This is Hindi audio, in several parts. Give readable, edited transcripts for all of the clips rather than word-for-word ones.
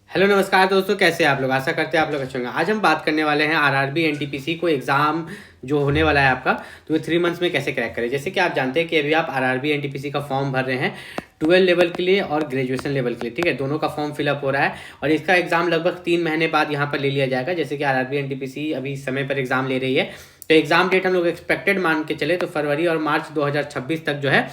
हेलो नमस्कार दोस्तों, कैसे हैं आप लोग। आशा करते हैं आप लोग अच्छे होंगे। आज हम बात करने वाले हैं आरआरबी एनटीपीसी को एग्ज़ाम जो होने वाला है आपका, तो ये 3 मंथ्स में कैसे क्रैक करें। जैसे कि आप जानते हैं कि अभी आप आरआरबी एनटीपीसी का फॉर्म भर रहे हैं 12 लेवल के लिए और ग्रेजुएशन लेवल के लिए, ठीक है। दोनों का फॉर्म फिलअप हो रहा है और इसका एग्ज़ाम लगभग 3 महीने बाद यहाँ पर ले लिया जाएगा। जैसे कि आरआरबी एनटीपीसी अभी समय पर एग्ज़ाम ले रही है, तो एग्ज़ाम डेट हम लोग एक्सपेक्टेड मान के चले तो फरवरी और मार्च 2026 तक जो है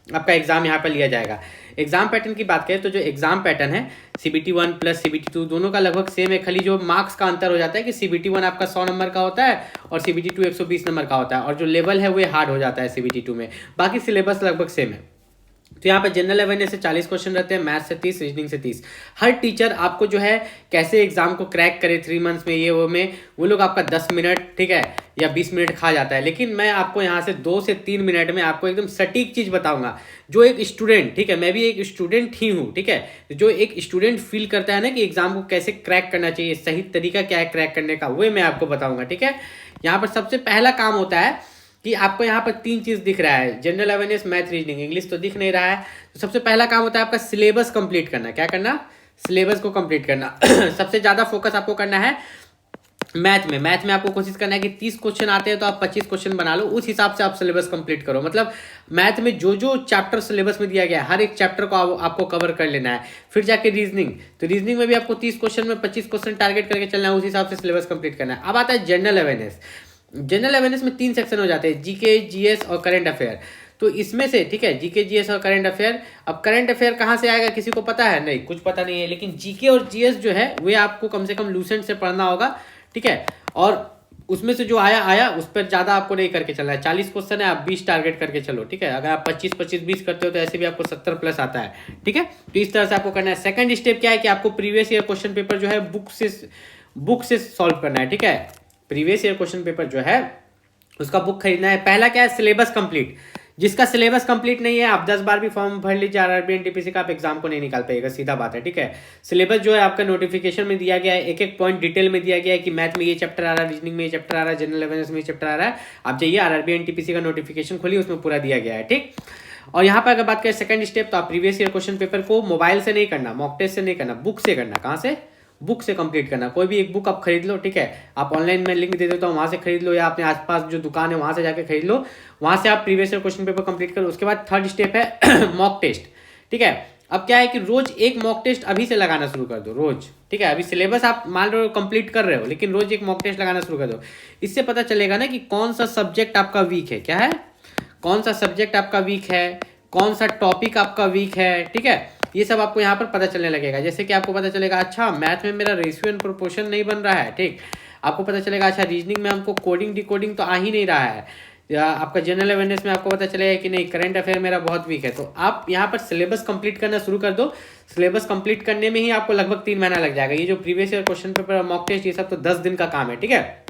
आपका एग्ज़ाम यहाँ पर लिया जाएगा। एग्ज़ाम पैटर्न की बात करें तो जो एग्ज़ाम पैटर्न है CBT 1 प्लस CBT 2 दोनों का लगभग सेम है। खाली जो मार्क्स का अंतर हो जाता है कि CBT 1 आपका 100 नंबर का होता है और CBT 2 120 नंबर का होता है, और जो लेवल है वो हार्ड हो जाता है CBT 2 में। बाकी सिलेबस लगभग सेम है। तो यहाँ पर जनरल अवेयरनेस से 40 क्वेश्चन रहते हैं, मैथ से 30, रीजनिंग से 30। हर टीचर आपको जो है कैसे एग्जाम को क्रैक करे 3 मंथ्स में, ये वो लोग आपका 10 मिनट, ठीक है, या 20 मिनट खा जाता है। लेकिन मैं आपको यहाँ से 2 से 3 मिनट में आपको एकदम सटीक चीज़ बताऊंगा जो एक स्टूडेंट, ठीक है, मैं भी एक स्टूडेंट ही हूँ, ठीक है, जो एक स्टूडेंट फील करता है ना कि एग्जाम को कैसे क्रैक करना चाहिए, सही तरीका क्या है क्रैक करने का, वो मैं आपको बताऊंगा, ठीक है। यहाँ पर सबसे पहला काम होता है कि आपको यहाँ पर 3 चीज़ दिख रहा है, general awareness, math, reasoning, English तो दिख नहीं रहा है। तो सबसे पहला काम होता है आपका सिलेबस कंप्लीट करना। क्या करना? सिलेबस को कंप्लीट करना। सबसे ज़्यादा फोकस आपको करना है मैथ में आपको कोशिश करना है कि 30 क्वेश्चन आते हैं तो आप 25 क्वेश्चन बना लो, उस हिसाब से आप सिलेबस कंप्लीट करो। मतलब मैथ में जो जो चैप्टर सिलेबस में दिया गया है हर एक चैप्टर को आपको कवर कर लेना है। फिर जाके रीजनिंग, तो रीजनिंग में भी आपको 30 क्वेश्चन में 25 क्वेश्चन टारगेट करके चलना है, उस हिसाब से सिलेबस कंप्लीट करना है। अब आता है जनरल अवेयरनेस। जनरल अवेयरनेस में 3 सेक्शन हो जाते हैं, जीके, जीएस और करंट अफेयर। तो इसमें से, ठीक है, जीके, जीएस और करंट अफेयर। अब करंट अफेयर कहाँ से आएगा किसी को पता है? नहीं, कुछ पता नहीं है। लेकिन जीके और जीएस जो है वे आपको कम से कम लूसेंट से पढ़ना होगा, ठीक है। और उसमें से जो आया उस पर ज़्यादा आपको नहीं करके चलना है। 40 क्वेश्चन है, आप 20 टारगेट करके चलो, ठीक है। अगर आप 25-25-20 करते हो तो ऐसे भी आपको 70 प्लस आता है, ठीक है। तो इस तरह से आपको करना है। सेकंड स्टेप क्या है कि आपको प्रीवियस ईयर क्वेश्चन पेपर जो है बुक से सॉल्व करना है, ठीक है। प्रीवियस ईयर क्वेश्चन पेपर जो है उसका बुक खरीदना है। पहला क्या है? Syllabus complete. जिसका सिलेबस कंप्लीट नहीं है, आप 10 बार भी फॉर्म भर लीजिए आरआरबी एनटीपीसी का, आप एग्जाम को नहीं निकाल पाएगा, सीधा बात है, ठीक है। सिलेबस जो है आपका नोटिफिकेशन में दिया गया है, एक एक पॉइंट डिटेल में दिया गया है कि मैथ में ये चैप्टर आ रहा है, रीजनिंग में ये चैप्टर आ रहा है, जनरल अवेयरनेस में ये चैप्टर आ रहा है। आप जाइए आरआरबी एनटीपीसी का नोटिफिकेशन खोलिए, उसमें पूरा दिया गया है, ठीक। और यहाँ पर अगर बात करें सेकंड स्टेप, तो आप प्रीवियस ईयर क्वेश्चन पेपर को मोबाइल से नहीं करना, मॉक टेस्ट से नहीं करना, बुक से करना। कहाँ से? बुक से कंप्लीट करना। कोई भी एक बुक आप खरीद लो, ठीक है। आप ऑनलाइन में लिंक दे देता हूँ, वहाँ से खरीद लो, या अपने आसपास जो दुकान है वहाँ से जाके खरीद लो, वहाँ से आप previous year question paper complete करो। उसके बाद थर्ड स्टेप है मॉक टेस्ट, ठीक है। अब क्या है कि रोज एक मॉक टेस्ट अभी से लगाना शुरू कर दो, रोज, ठीक है। अभी सिलेबस आप मान लो कंप्लीट कर रहे हो, लेकिन रोज एक मॉक टेस्ट लगाना शुरू कर दो। इससे पता चलेगा ना कि कौन सा सब्जेक्ट आपका वीक है। क्या है? कौन सा सब्जेक्ट आपका वीक है, कौन सा टॉपिक आपका वीक है, ठीक है। ये सब आपको यहाँ पर पता चलने लगेगा। जैसे कि आपको पता चलेगा अच्छा मैथ में मेरा रेशियो एंड प्रोपोर्शन नहीं बन रहा है, ठीक। आपको पता चलेगा अच्छा रीजनिंग में हमको कोडिंग डिकोडिंग तो आ ही नहीं रहा है, या आपका जनरल अवेयरनेस में आपको पता चलेगा कि नहीं करंट अफेयर मेरा बहुत वीक है। तो आप यहाँ पर सिलेबस कंप्लीट करना शुरू कर दो। सिलेबस कंप्लीट करने में ही आपको लगभग 3 महीना लग जाएगा। ये जो previous year question paper, mock test, ये सब तो 10 दिन का काम है, ठीक है।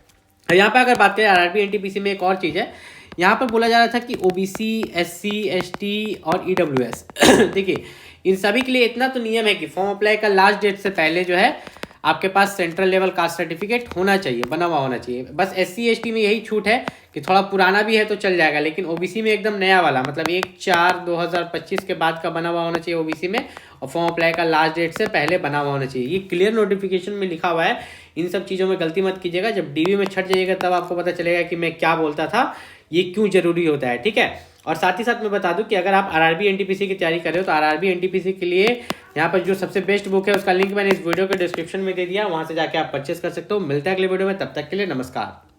यहाँ पर अगर बात करें आरआरबी एनटीपीसी में एक और चीज़ है, यहाँ पर बोला जा रहा था कि ओबीसी, एससी, एसटी और ईडब्ल्यूएस देखिए इन सभी के लिए इतना तो नियम है कि फॉर्म अप्लाई का लास्ट डेट से पहले जो है आपके पास सेंट्रल लेवल कास्ट सर्टिफिकेट होना चाहिए, बना हुआ होना चाहिए। बस SC ST में यही छूट है कि थोड़ा पुराना भी है तो चल जाएगा, लेकिन ओबीसी में एकदम नया वाला, मतलब 1/4/2025 के बाद का बना हुआ होना चाहिए ओबीसी में, और फॉर्म अप्लाई का लास्ट डेट से पहले बना हुआ होना चाहिए। ये क्लियर नोटिफिकेशन में लिखा हुआ है। इन सब चीज़ों में गलती मत कीजिएगा। जब DV में छट जाइएगा तब आपको पता चलेगा कि मैं क्या बोलता था, ये क्यों जरूरी होता है, ठीक है। और साथ ही साथ मैं बता दूं कि अगर आप आरआरबी एनटीपीसी की तैयारी कर रहे हो तो आरआरबी एनटीपीसी के लिए यहाँ पर जो सबसे बेस्ट बुक है उसका लिंक मैंने इस वीडियो के डिस्क्रिप्शन में दे दिया, वहाँ से जाके आप परचेस कर सकते हो। मिलता है अगले वीडियो में, तब तक के लिए नमस्कार।